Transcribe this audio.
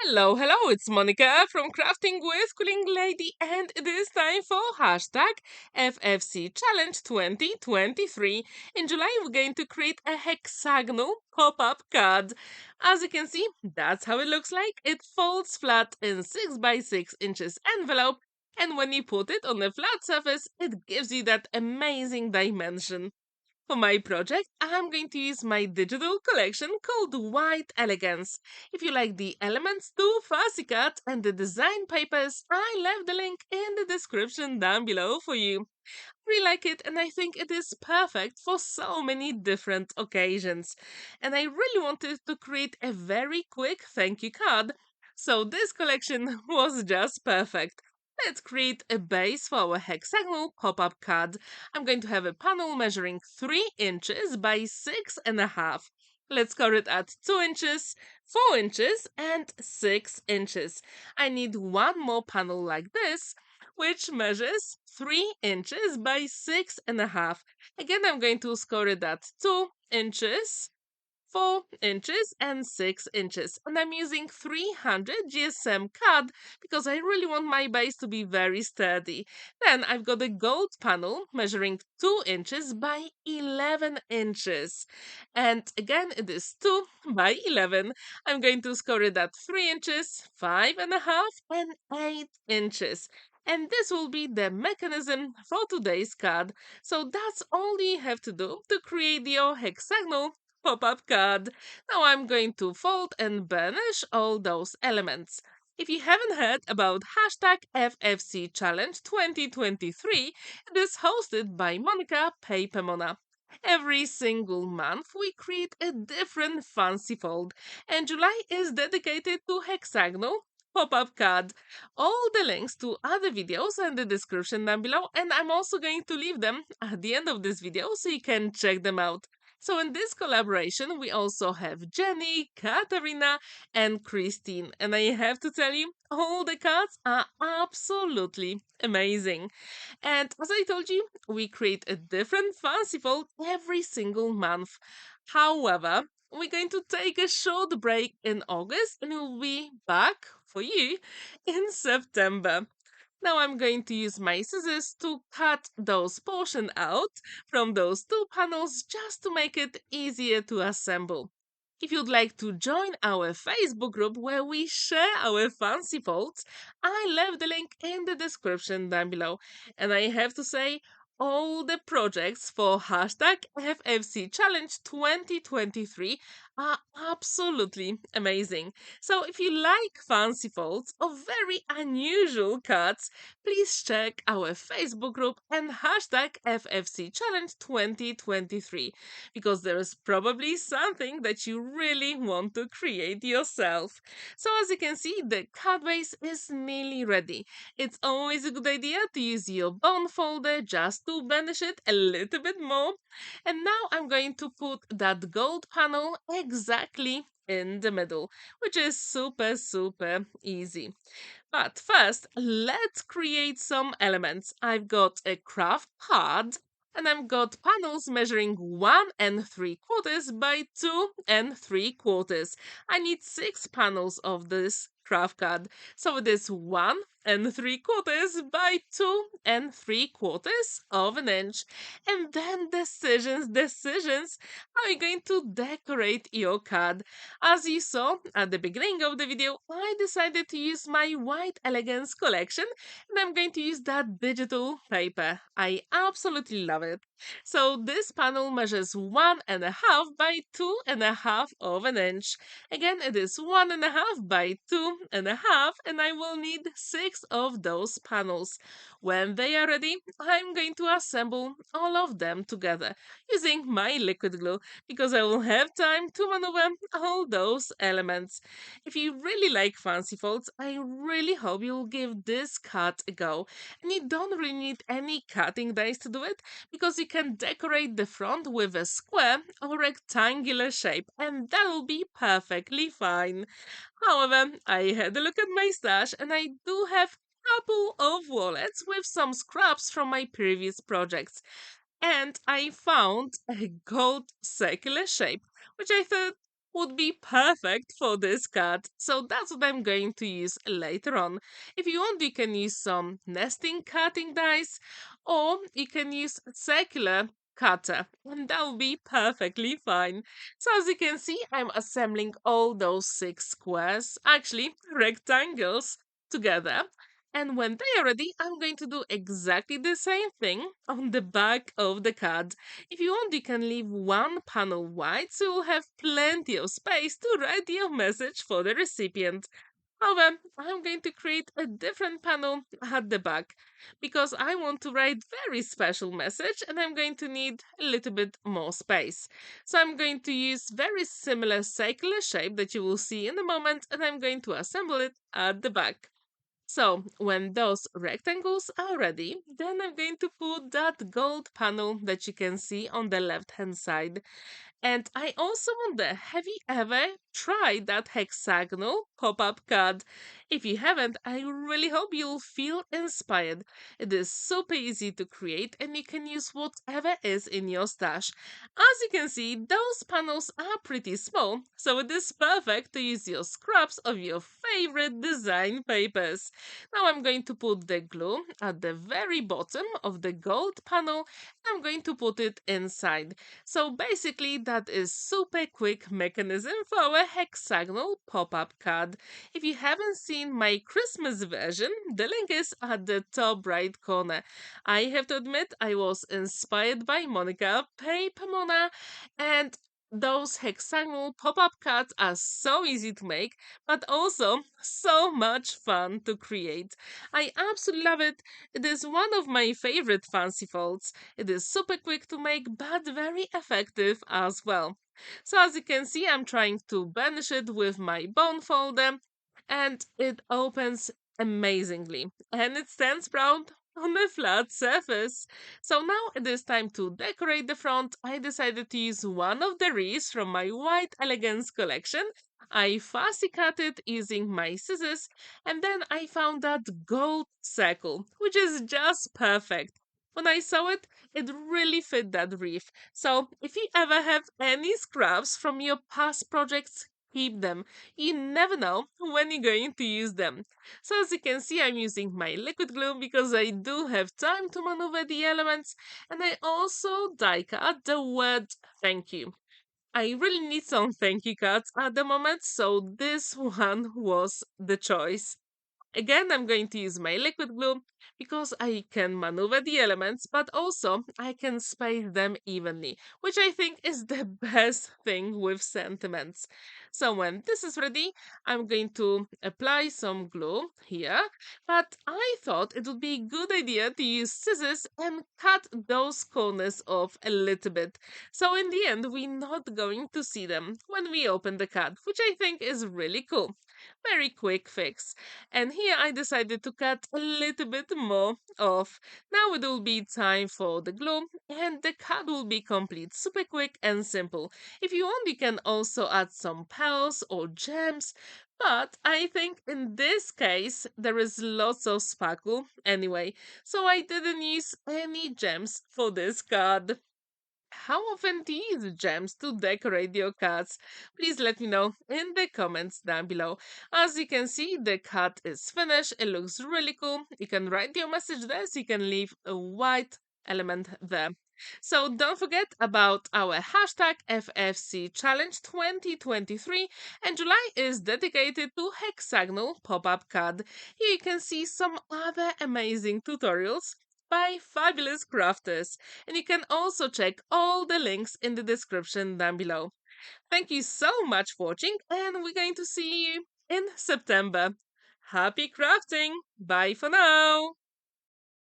Hello, it's Monika from Crafting with Qulling Lady, and it is time for hashtag FFC Challenge 2023. In July, we're going to create a hexagonal pop-up card. As you can see, that's how it looks like. It folds flat in 6 by 6 inches envelope, and when you put it on a flat surface, it gives you that amazing dimension. For my project, I'm going to use my digital collection called White Elegance. If you like the elements to fussy cut and the design papers, I left the link in the description down below for you. Really like it, and I think it is perfect for so many different occasions. And I really wanted to create a very quick thank you card, so this collection was just perfect. Let's create a base for our hexagonal pop-up card. I'm going to have a panel measuring 3 inches by 6.5. Let's cut it at 2 inches, 4 inches, and 6 inches. I need one more panel like this, which measures 3 inches by 6.5. Again, I'm going to score it at 2 inches, 4 inches, and 6 inches. And I'm using 300 GSM card because I really want my base to be very sturdy. Then I've got a gold panel measuring 2 inches by 11 inches. And again, it is 2 by 11. I'm going to score it at 3 inches, 5.5, and 8 inches. And this will be the mechanism for today's card. So that's all you have to do to create your hexagonal pop-up card. Now I'm going to fold and burnish all those elements. If you haven't heard about hashtag FFC Challenge 2023, it is hosted by Monika PaperMona. Every single month we create a different fancy fold, and July is dedicated to hexagonal pop-up card. All the links to other videos are in the description down below, and I'm also going to leave them at the end of this video so you can check them out. So in this collaboration, we also have Jenny, Katarina, and Christine. And I have to tell you, all the cards are absolutely amazing. And as I told you, we create a different fancy fold every single month. However, we're going to take a short break in August and we'll be back for you in September. Now I'm going to use my scissors to cut those portion out from those two panels just to make it easier to assemble. If you'd like to join our Facebook group where we share our fancy folds, I left the link in the description down below. And I have to say, all the projects for hashtag FFC Challenge 2023 are absolutely amazing. So if you like fancy folds or very unusual cards, please check our Facebook group and hashtag FFC Challenge 2023 because there is probably something that you really want to create yourself. So as you can see, the card base is nearly ready. It's always a good idea to use your bone folder just to burnish it a little bit more. And now I'm going to put that gold panel exactly in the middle, which is super easy. But first, let's create some elements. I've got a craft card and I've got panels measuring 1 3/4 by 2 3/4. I need 6 panels of this craft card. So it is 1 3/4 by 2 3/4 of an inch. And then decisions. How are you going to decorate your card? As you saw at the beginning of the video, I decided to use my White Elegance collection and I'm going to use that digital paper. I absolutely love it. So this panel measures 1.5 by 2.5 of an inch. Again, it is 1.5 by 2.5 and I will need 6 of those panels. When they are ready, I'm going to assemble all of them together using my liquid glue because I will have time to maneuver all those elements. If you really like fancy folds, I really hope you'll give this cut a go. And you don't really need any cutting dies to do it because you can decorate the front with a square or rectangular shape and that will be perfectly fine. However, I had a look at my stash and I do have couple of wallets with some scraps from my previous projects and I found a gold circular shape, which I thought would be perfect for this card. So that's what I'm going to use later on. If you want, you can use some nesting cutting dice, or you can use circular cutter, and that will be perfectly fine. So as you can see, I'm assembling all those 6 squares, actually rectangles, together. And when they are ready, I'm going to do exactly the same thing on the back of the card. If you want, you can leave one panel wide so you'll have plenty of space to write your message for the recipient. However, I'm going to create a different panel at the back because I want to write very special message and I'm going to need a little bit more space. So I'm going to use very similar circular shape that you will see in a moment and I'm going to assemble it at the back. So when those rectangles are ready, then I'm going to put that gold panel that you can see on the left hand side. And I also wonder, have you ever tried that hexagonal pop-up card? If you haven't, I really hope you'll feel inspired. It is super easy to create and you can use whatever is in your stash. As you can see, those panels are pretty small, so it is perfect to use your scraps of your favorite design papers. Now I'm going to put the glue at the very bottom of the gold panel and I'm going to put it inside. So basically, that is super quick mechanism for our hexagonal pop-up card. If you haven't seen my Christmas version, the link is at the top right corner. I have to admit, I was inspired by Monika, PaperMona, and those hexagonal pop-up cards are so easy to make, but also so much fun to create. I absolutely love it. It is one of my favorite fancy folds. It is super quick to make, but very effective as well. So as you can see, I'm trying to burnish it with my bone folder, and it opens amazingly, and it stands proud on a flat surface. So now it is time to decorate the front. I decided to use one of the wreaths from my white Elegance collection. I fussy cut it using my scissors, and then I found that gold circle, which is just perfect. When I saw it, it really fit that wreath. So if you ever have any scraps from your past projects, keep them. You never know when you're going to use them. So as you can see, I'm using my liquid glue because I do have time to maneuver the elements, and I also die cut the word thank you. I really need some thank you cards at the moment, so this one was the choice. Again, I'm going to use my liquid glue because I can maneuver the elements, but also I can space them evenly, which I think is the best thing with sentiments. So when this is ready, I'm going to apply some glue here, but I thought it would be a good idea to use scissors and cut those corners off a little bit. So in the end, we're not going to see them when we open the card, which I think is really cool. Very quick fix. And here I decided to cut a little bit more off. Now it will be time for the glue and the cut will be complete, super quick and simple. If you want, you can also add some pearls or gems, but I think in this case there is lots of sparkle anyway, so I didn't use any gems for this card. How often do you use gems to decorate your cards? Please let me know in the comments down below. As you can see, the card is finished. It looks really cool. You can write your message there, so you can leave a white element there. So don't forget about our hashtag FFC Challenge 2023, and July is dedicated to hexagonal pop-up card. Here you can see some other amazing tutorials by fabulous crafters, and you can also check all the links in the description down below. Thank you so much for watching, and we're going to see you in September. Happy crafting! Bye for now!